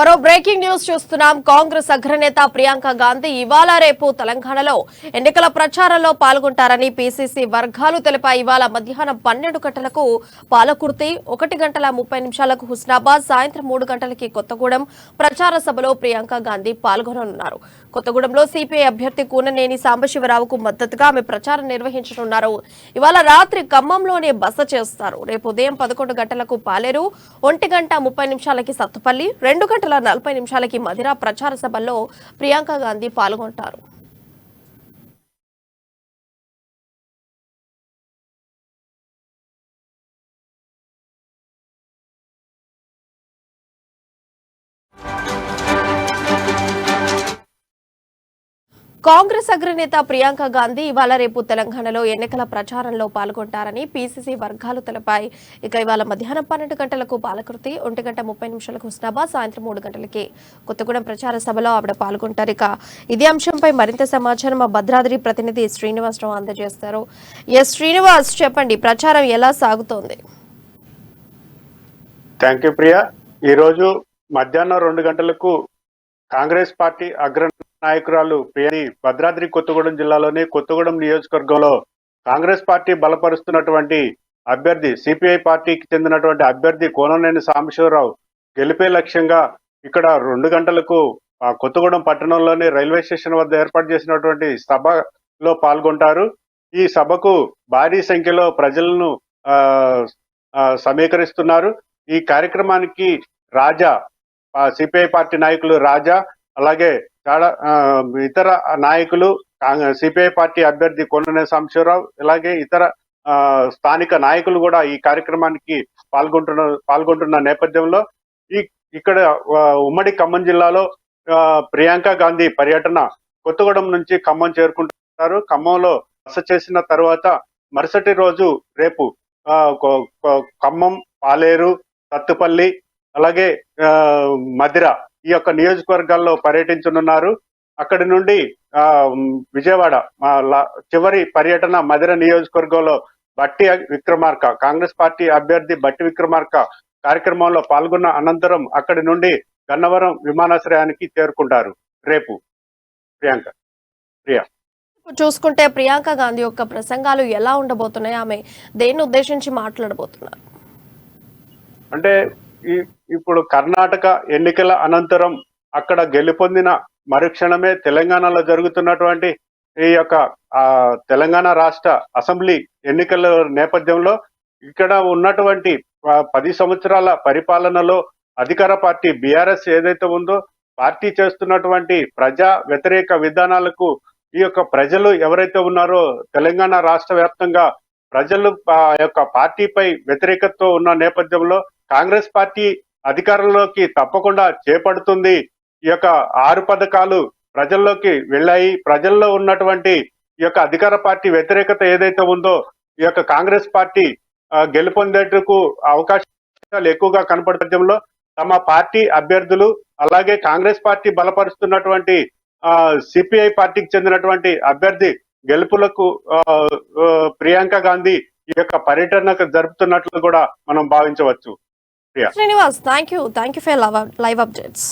మరో breaking news చూస్తున్నాం. కాంగ్రెస్ అగ్రనేత ప్రియాంక గాంధీ ఇవాళ రేపు తెలంగాణలో ఎన్నికల ప్రచారంలో పాల్గొంటారని పీసీసీ వర్గాలు తెలిపాయి. ఇవాళ మధ్యాహ్నం 12 గంటలకు పాలకుర్తి, 1 గంటల 30 నిమిషాలకు హుస్నాబాద్, సాయంత్రం 3 గంటలకి కొత్తగూడెం ప్రచార సభలో ప్రియాంక గాంధీ పాల్గొననున్నారు. కొత్తగూడెంలో సిపిఐ అభ్యర్థి కూననేని సాంబశివరావుకు మద్దతుగా ఆమె ప్రచారం నిర్వహించనున్నారు. ఇవాళ రాత్రి ఖమ్మంలోనే బస చేస్తారు. రేపు ఉదయం 11 గంటలకు పాలేరు, 1 గంట 30 నిమిషాలకి సత్తుపల్లి, 2 గంటల 40 నిమిషాలకి మధిర ప్రచార సభల్లో ప్రియాంక గాంధీ పాల్గొంటారు. కాంగ్రెస్ అగ్రనేత ప్రియాంక గాంధీ ఇవాళ రేపు తెలంగాణలో ఎన్నికల ప్రచారంలో పాల్గొంటారని పీసీసీ వర్గాలు తెలిపాయి. ఇక ఇవాళ మధ్యాహ్నం 12 గంటలకు పాలకుర్తి, 1 గంట 30 నిమిషాలకు హుస్నాబాద్, సాయంత్రం 3 గంటలకి కొత్తగూడెం ప్రచార సభలో ఆవిడ పాల్గొంటారు. ఇక ఇదే అంశంపై మరింత సమాచారం మా భద్రాద్రి ప్రతినిధి శ్రీనివాసరావు అందజేస్తారు. ఎస్ శ్రీనివాస్, చెప్పండి, ప్రచారం ఎలా సాగుతోంది? Thank you Priya. ఈరోజు మధ్యాహ్నం 2 గంటలకు కాంగ్రెస్ పార్టీ అగ్ర నాయకురాలు ప్రియని భద్రాద్రి కొత్తగూడెం జిల్లాలోని కొత్తగూడెం నియోజకవర్గంలో కాంగ్రెస్ పార్టీ బలపరుస్తున్నటువంటి అభ్యర్థి, సిపిఐ పార్టీకి చెందినటువంటి అభ్యర్థి కూననేని సాంబశివరావు గెలిపే లక్ష్యంగా ఇక్కడ 2 గంటలకు కొత్తగూడెం పట్టణంలోని రైల్వే స్టేషన్ వద్ద ఏర్పాటు చేసినటువంటి సభలో పాల్గొంటారు. ఈ సభకు భారీ సంఖ్యలో ప్రజలను సమీకరిస్తున్నారు. ఈ కార్యక్రమానికి రాజా, సిపిఐ పార్టీ నాయకులు రాజా, అలాగే చాలా ఇతర నాయకులు, సిపిఐ పార్టీ అభ్యర్థి కూననేని సాంబశివరావు, అలాగే ఇతర స్థానిక నాయకులు కూడా ఈ కార్యక్రమానికి పాల్గొంటున్న నేపథ్యంలో ఇక్కడ ఉమ్మడి ఖమ్మం జిల్లాలో ప్రియాంక గాంధీ పర్యటన కొత్తగూడెం నుంచి ఖమ్మం చేరుకుంటారు. ఖమ్మంలో బస చేసిన తర్వాత మరుసటి రోజు రేపు ఖమ్మం, పాలేరు, సత్తుపల్లి, అలాగే మధిర ఈ యొక్క నియోజకవర్గాల్లో పర్యటించనున్నారు. అక్కడి నుండి విజయవాడ చివరి పర్యటన మధిర నియోజకవర్గంలో బట్టి విక్రమార్క, కాంగ్రెస్ పార్టీ అభ్యర్థి బట్టి విక్రమార్క కార్యక్రమంలో పాల్గొన్న అనంతరం అక్కడి నుండి గన్నవరం విమానాశ్రయానికి చేరుకుంటారు రేపు ప్రియా. చూసుకుంటే ప్రియాంక గాంధీ యొక్క ప్రసంగాలు ఎలా ఉండబోతున్నాయి? ఆమె దేన్ని ఉద్దేశించి మాట్లాడబోతున్నారు? అంటే ఇప్పుడు కర్ణాటక ఎన్నికల అనంతరం అక్కడ గెలుపొందిన మరుక్షణమే తెలంగాణలో జరుగుతున్నటువంటి ఈ యొక్క తెలంగాణ రాష్ట్ర అసెంబ్లీ ఎన్నికల నేపథ్యంలో ఇక్కడ ఉన్నటువంటి 10 సంవత్సరాల పరిపాలనలో అధికార పార్టీ బీఆర్ఎస్ ఏదైతే ఉందో, పార్టీ చేస్తున్నటువంటి ప్రజా వ్యతిరేక విధానాలకు ఈ యొక్క ప్రజలు ఎవరైతే ఉన్నారో తెలంగాణ రాష్ట్ర వ్యాప్తంగా ప్రజలు యొక్క పార్టీపై వ్యతిరేకతతో ఉన్న నేపథ్యంలో కాంగ్రెస్ పార్టీ అధికారంలోకి తప్పకుండా చేపడుతుంది. ఈ యొక్క 6 పథకాలు ప్రజల్లోకి వెళ్ళాయి. ప్రజల్లో ఉన్నటువంటి ఈ యొక్క అధికార పార్టీ వ్యతిరేకత ఏదైతే ఉందో ఈ యొక్క కాంగ్రెస్ పార్టీ గెలుపొందేందుకు అవకాశాలు ఎక్కువగా కనపడటంలో తమ పార్టీ అభ్యర్థులు, అలాగే కాంగ్రెస్ పార్టీ బలపరుస్తున్నటువంటి సిపిఐ పార్టీకి చెందినటువంటి అభ్యర్థి గెలుపులకు ప్రియాంక గాంధీ ఈ యొక్క పర్యటనకు జరుపుతున్నట్లు కూడా మనం భావించవచ్చు. Srinivas, thank you for live updates.